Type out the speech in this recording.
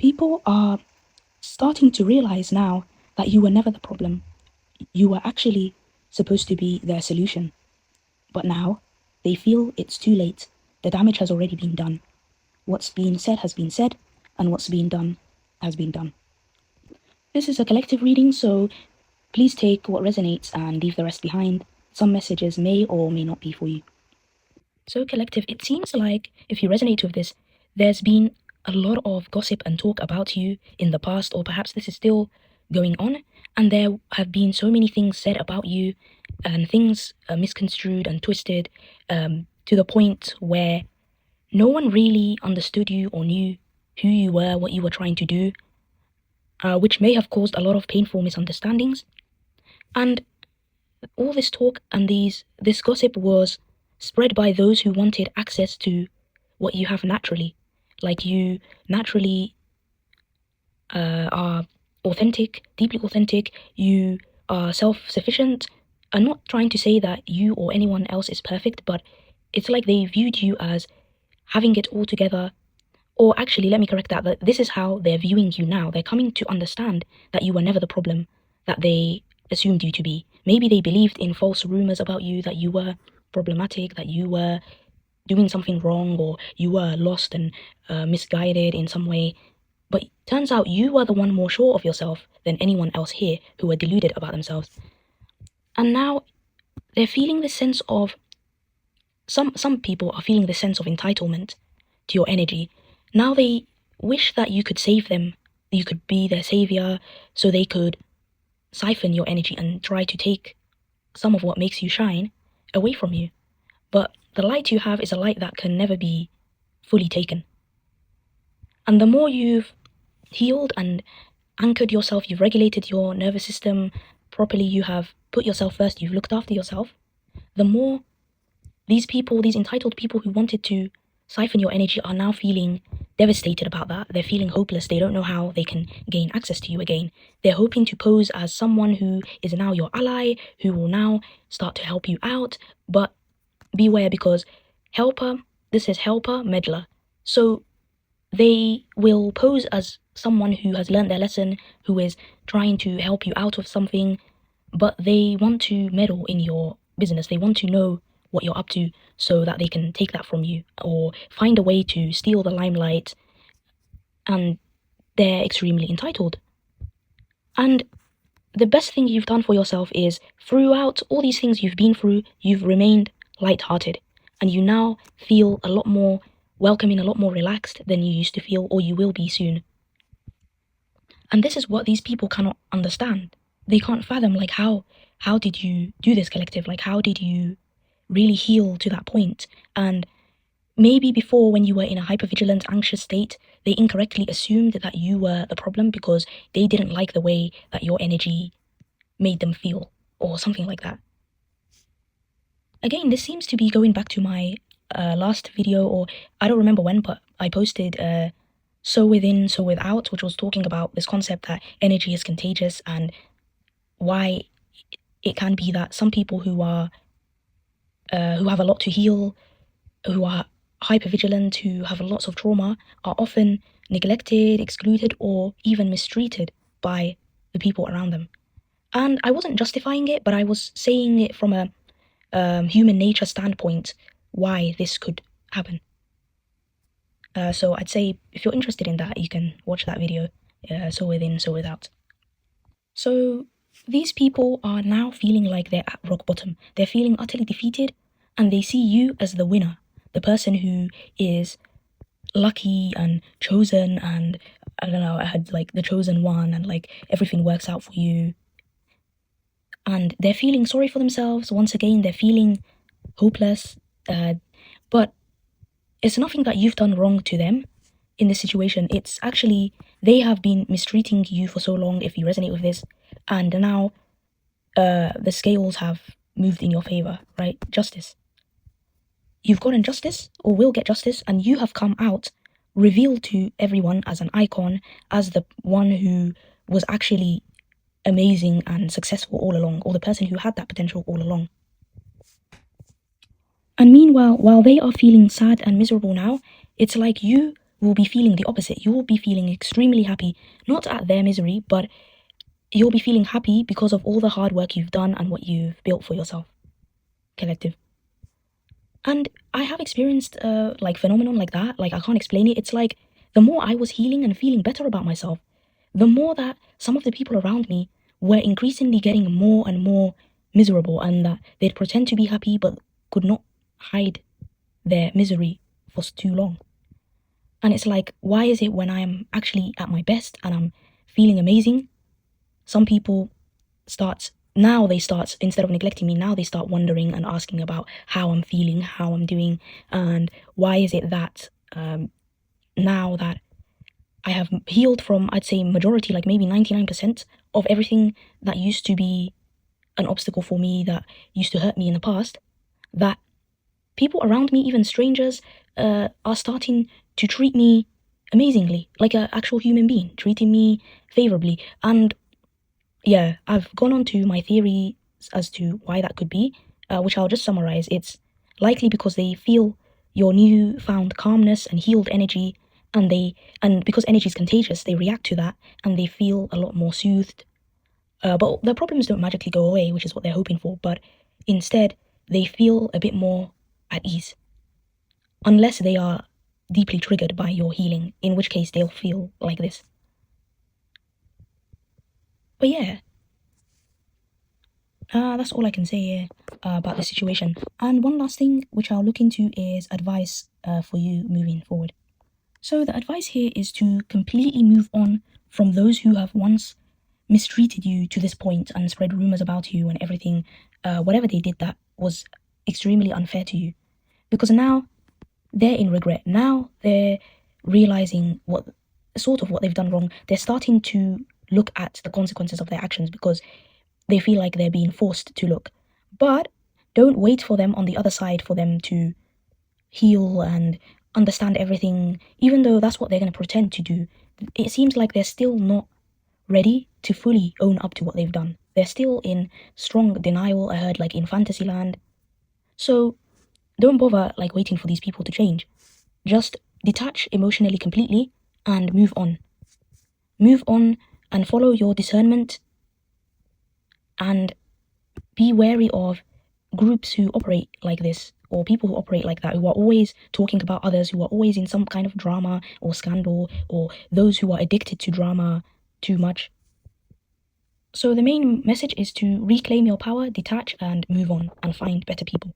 People are starting to realize now that you were never the problem. You were actually supposed to be their solution. But now they feel it's too late. The damage has already been done. What's been said has been said, and what's been done has been done. This is a collective reading, so please take what resonates and leave the rest behind. Some messages may or may not be for you. So, collective, it seems like if you resonate with this, there's been a lot of gossip and talk about you in the past, or perhaps this is still going on, and there have been so many things said about you and things misconstrued and twisted to the point where no one really understood you or knew who you were, what you were trying to do, which may have caused a lot of painful misunderstandings. And all this talk and this gossip was spread by those who wanted access to what you have naturally. Like you naturally are authentic, deeply authentic, you are self-sufficient. I'm not trying to say that you or anyone else is perfect, but it's like they viewed you as having it all together. Or actually, let me correct that this is how they're viewing you now. They're coming to understand that you were never the problem that they assumed you to be. Maybe they believed in false rumors about you, that you were problematic, that you were doing something wrong, or you were lost and misguided in some way. But it turns out you were the one more sure of yourself than anyone else here who were deluded about themselves. And now they're feeling this sense of, some people are feeling this sense of entitlement to your energy. Now they wish that you could save them, you could be their savior, so they could siphon your energy and try to take some of what makes you shine away from you. But the light you have is a light that can never be fully taken. And the more you've healed and anchored yourself, you've regulated your nervous system properly, you have put yourself first, you've looked after yourself, the more these people, these entitled people who wanted to siphon your energy are now feeling devastated about that. They're feeling hopeless. They don't know how they can gain access to you again. They're hoping to pose as someone who is now your ally, who will now start to help you out. But beware, because this is helper, meddler. So they will pose as someone who has learned their lesson, who is trying to help you out of something, but they want to meddle in your business. They want to know what you're up to so that they can take that from you or find a way to steal the limelight, and they're extremely entitled. And the best thing you've done for yourself is, throughout all these things you've been through, you've remained light-hearted, and you now feel a lot more welcoming, a lot more relaxed than you used to feel, or you will be soon. And this is what these people cannot understand. They can't fathom, like, how did you do this, collective? Like, how did you really heal to that point? And maybe before, when you were in a hypervigilant, anxious state, they incorrectly assumed that you were the problem because they didn't like the way that your energy made them feel, or something like that. Again, this seems to be going back to my last video, or I don't remember when, but I posted So Within, So Without, which was talking about this concept that energy is contagious and why it can be that some people who have a lot to heal, who are hypervigilant, who have lots of trauma, are often neglected, excluded, or even mistreated by the people around them. And I wasn't justifying it, but I was saying it from a human nature standpoint, why this could happen. So I'd say if you're interested in that, you can watch that video, So Within, So Without. So these people are now feeling like they're at rock bottom. They're feeling utterly defeated, and they see you as the winner, the person who is lucky and chosen, and I don't know, I had like the chosen one, and like everything works out for you. And they're feeling sorry for themselves. Once again, they're feeling hopeless. But it's nothing that you've done wrong to them in this situation. It's actually, they have been mistreating you for so long, if you resonate with this, and now the scales have moved in your favor, right? Justice. You've gotten justice, or will get justice, and you have come out revealed to everyone as an icon, as the one who was actually amazing and successful all along, or the person who had that potential all along. And meanwhile, while they are feeling sad and miserable now, it's like you will be feeling the opposite. You will be feeling extremely happy, not at their misery, but you'll be feeling happy because of all the hard work you've done and what you've built for yourself. Collective. And I have experienced like phenomenon like that. Like I can't explain it. It's like the more I was healing and feeling better about myself, the more that some of the people around me were increasingly getting more and more miserable, and that they'd pretend to be happy but could not hide their misery for too long. And it's like, why is it when I'm actually at my best and I'm feeling amazing, some people they start, instead of neglecting me, now they start wondering and asking about how I'm feeling, how I'm doing, and why is it that now that I have healed from, I'd say, majority, like maybe 99% of everything that used to be an obstacle for me, that used to hurt me in the past, that people around me, even strangers, are starting to treat me amazingly, like an actual human being, treating me favorably. And yeah, I've gone on to my theory as to why that could be, which I'll just summarize. It's likely because they feel your newfound calmness and healed energy, and because energy is contagious, they react to that and they feel a lot more soothed. But their problems don't magically go away, which is what they're hoping for, but instead they feel a bit more at ease. Unless they are deeply triggered by your healing, in which case they'll feel like this. But yeah, that's all I can say here about the situation. And one last thing which I'll look into is advice for you moving forward. So the advice here is to completely move on from those who have once mistreated you to this point and spread rumors about you and everything, whatever they did that was extremely unfair to you. Because now they're in regret. Now they're realizing what they've done wrong. They're starting to look at the consequences of their actions because they feel like they're being forced to look. But don't wait for them on the other side for them to heal and understand everything, even though that's what they're going to pretend to do. It seems like they're still not ready to fully own up to what they've done. They're still in strong denial, I heard, like in fantasy land. So don't bother like waiting for these people to change. Just detach emotionally completely and move on. Move on and follow your discernment, and be wary of groups who operate like this, or people who operate like that, who are always talking about others, who are always in some kind of drama or scandal, or those who are addicted to drama too much. So the main message is to reclaim your power, detach, and move on, and find better people.